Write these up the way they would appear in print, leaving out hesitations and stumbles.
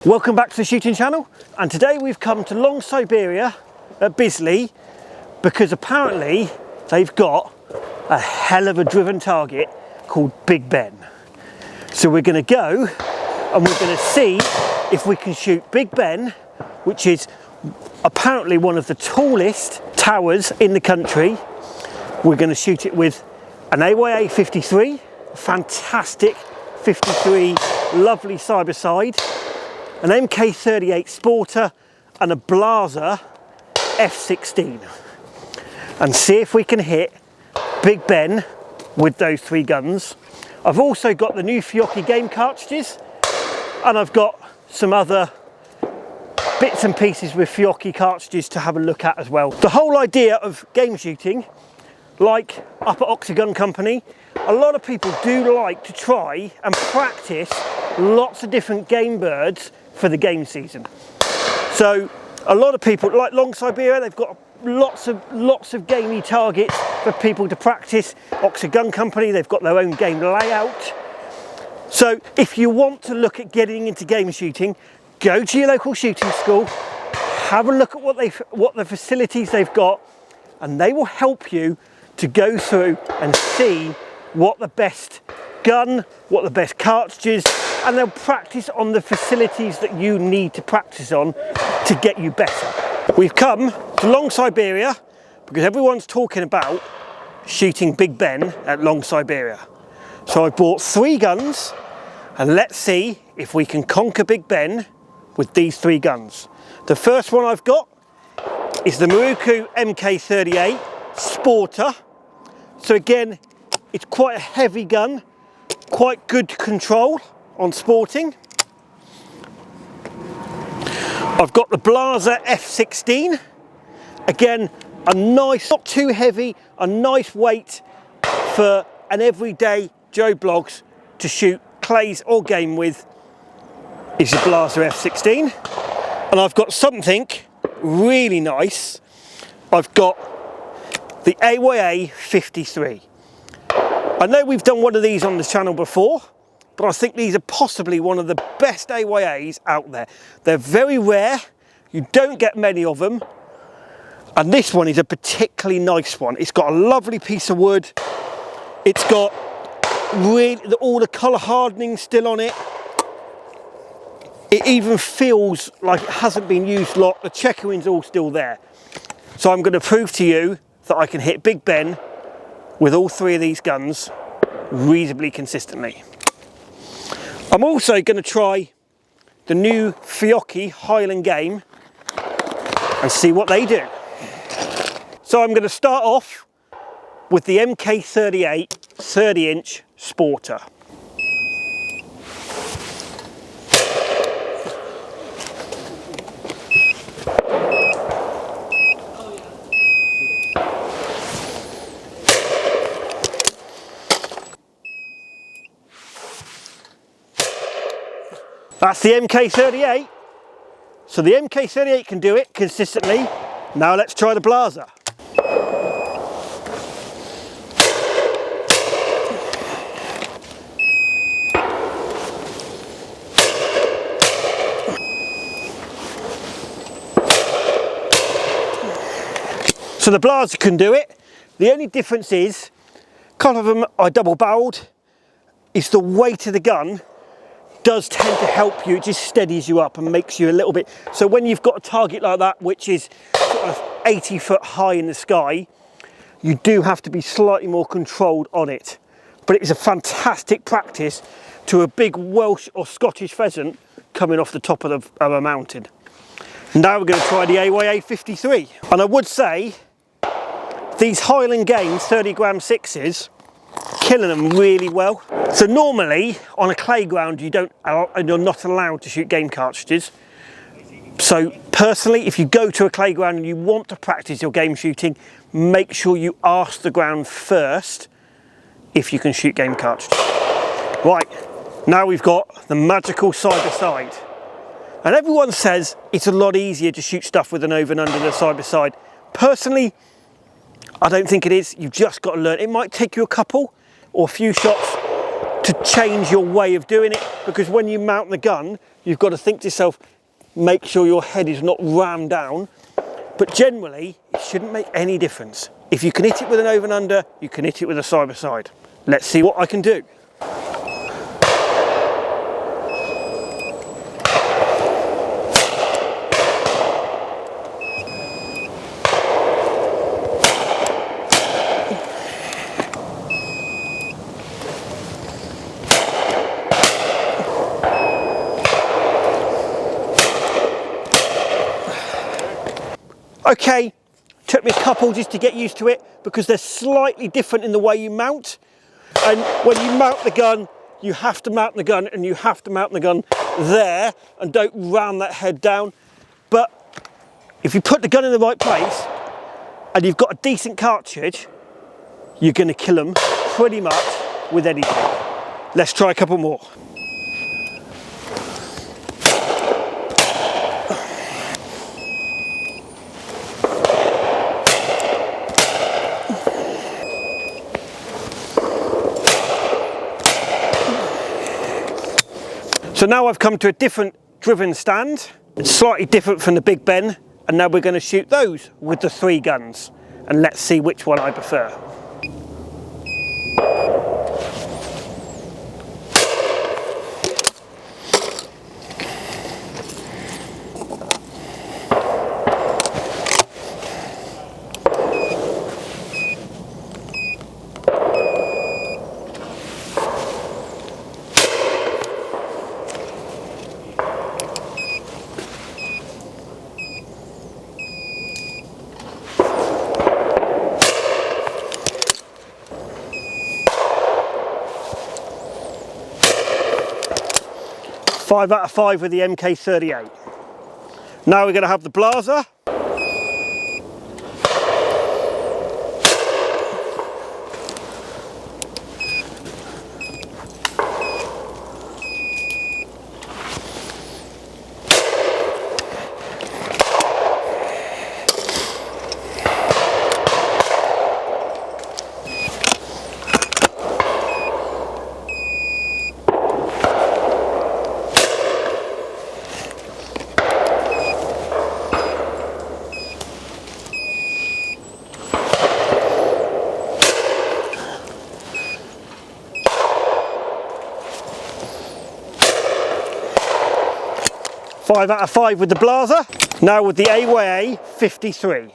Welcome back to the shooting channel, and today we've come to Long Siberia at Bisley because apparently they've got a hell of a driven target called Big Ben. So we're going to go and we're going to see if we can shoot Big Ben, which is apparently one of the tallest towers in the country. We're going to shoot it with an AYA 53, fantastic 53, lovely side-by-side, an MK38 Sporter and a Blaser F16, and see if we can hit Big Ben with those three guns. I've also got the new Fiocchi game cartridges, and I've got some other bits and pieces with Fiocchi cartridges to have a look at as well. The whole idea of game shooting, like up at Octagon Company, a lot of people do like to try and practice lots of different game birds for the game season. So a lot of people, like Long Siberia, they've got lots of gamey targets for people to practice. Octagon Company, they've got their own game layout. So if you want to look at getting into game shooting, go to your local shooting school, have a look at what the facilities they've got, and they will help you to go through and see what the best gun, what the best cartridges, and they'll practice on the facilities that you need to practice on to get you better. We've come to Long Siberia because everyone's talking about shooting Big Ben at Long Siberia. So I bought three guns, and let's see if we can conquer Big Ben with these three guns. The first one I've got is the Maruku MK38 Sporter. So again, it's quite a heavy gun, quite good control on sporting. I've got the Blaser F16. Again, a nice, not too heavy, a nice weight for an everyday Joe Bloggs to shoot clays or game with is the Blaser F16. And I've got something really nice. I've got the AYA 53. I know we've done one of these on the channel before, but I think these are possibly one of the best AYAs out there. They're very rare, you don't get many of them, and this one is a particularly nice one. It's got a lovely piece of wood, it's got really all the colour hardening still on it. It even feels like it hasn't been used a lot, the checkering's all still there. So I'm going to prove to you that I can hit Big Ben with all three of these guns reasonably consistently. I'm also going to try the new Fiocchi Highland game and see what they do. So I'm going to start off with the MK38 30-inch Sporter. That's the MK38. So the MK38 can do it consistently. Now let's try the Blaser. So the Blaser can do it. The only difference is, a couple of them are double barreled, is the weight of the gun does tend to help you. It just steadies you up and makes you a little bit, so when you've got a target like that which is sort of 80 foot high in the sky, you do have to be slightly more controlled on it. But it is a fantastic practice to a big Welsh or Scottish pheasant coming off the top of a mountain. Now we're going to try the AYA 53, and I would say these Highland games 30 gram 6s, killing them really well. So normally on a clay ground you're not allowed to shoot game cartridges. So personally, if you go to a clay ground and you want to practice your game shooting, make sure you ask the ground first if you can shoot game cartridges. Right, now we've got the magical side-by-side. And everyone says it's a lot easier to shoot stuff with an over and under the side-by-side. Personally, I don't think it is. You've just got to learn. It might take you a couple or a few shots, to change your way of doing it, because when you mount the gun, you've got to think to yourself, make sure your head is not rammed down. But generally, it shouldn't make any difference. If you can hit it with an over and under, you can hit it with a side by side. Let's see what I can do. Okay, took me a couple just to get used to it, because they're slightly different in the way you mount. And when you mount the gun, you have to mount the gun, and you have to mount the gun there, and don't ram that head down. But if you put the gun in the right place and you've got a decent cartridge, you're going to kill them pretty much with anything. Let's try a couple more. So now I've come to a different driven stand. It's slightly different from the Big Ben, and now we're going to shoot those with the 3 guns, and let's see which one I prefer. Five out of 5 with the MK38. Now we're going to have the blazer. Five out of 5 with the blazer. Now with the AYA 53.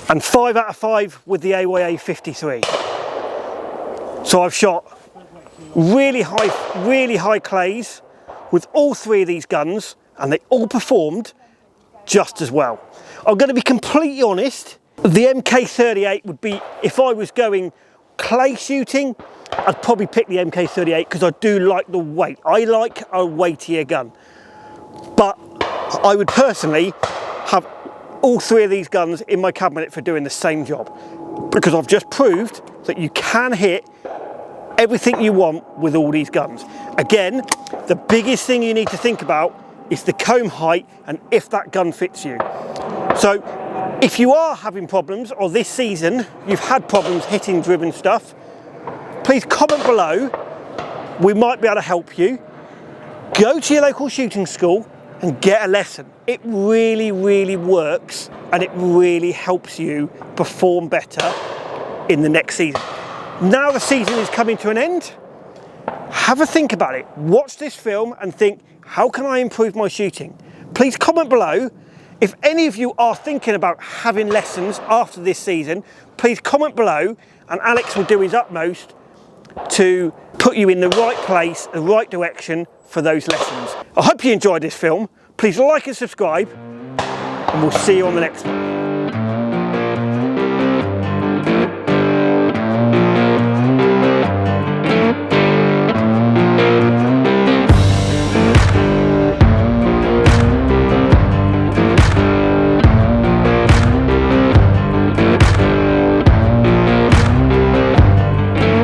And 5 out of 5 with the AYA 53. So I've shot really high clays with all 3 of these guns, and they all performed just as well. I'm going to be completely honest, the MK38 would be, if I was going clay shooting, I'd probably pick the MK38 because I do like the weight. I like a weightier gun. But I would personally have all 3 of these guns in my cabinet for doing the same job, because I've just proved that you can hit everything you want with all these guns. Again, the biggest thing you need to think about is the comb height and if that gun fits you. So if you are having problems, or this season you've had problems hitting driven stuff, please comment below. We might be able to help you. Go to your local shooting school and get a lesson. It really works, and it really helps you perform better in the next season. Now the season is coming to an end, have a think about it. Watch this film and think, how can I improve my shooting? Please comment below. If any of you are thinking about having lessons after this season, please comment below, and Alex will do his utmost to put you in the right place, the right direction for those lessons. I hope you enjoyed this film. Please like and subscribe, and we'll see you on the next one.